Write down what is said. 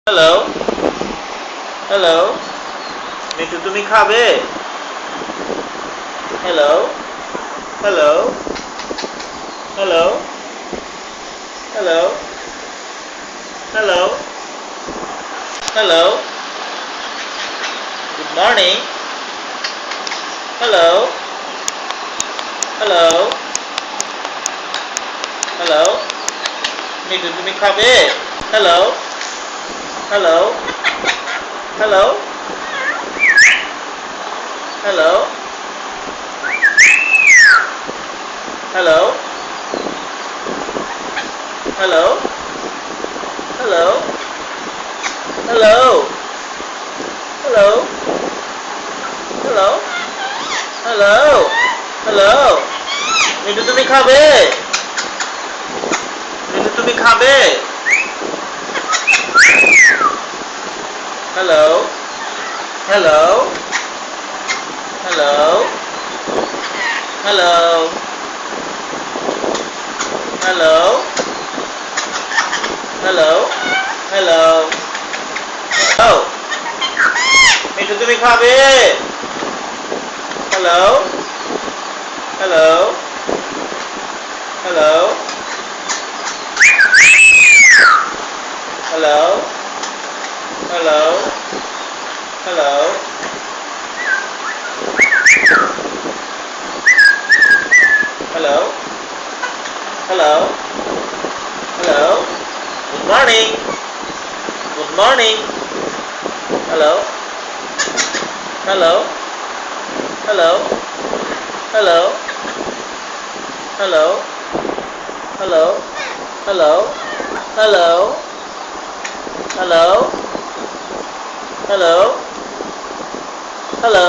Hello, hello, Mithu তুমি খাবে? Hello, hello, hello, hello, hello, hello, good morning, hello, hello, hello, Mithu তুমি খাবে? Hello, hello, hello, hello, hello, hello, hello, hello, hello, hello, hello, hello, Mithu তুমি খাবে? মিঠু তুমি খাবে? Hello, hello, hello, hello, hello, hello, hello, hello, Mithu তুমি খাবে? Hello, hello, hello, hello, hello, hello, hello, hello, hello, good morning, good morning, hello, hello, hello, hello, hello, hello, hello, hello, hello, hello, hello,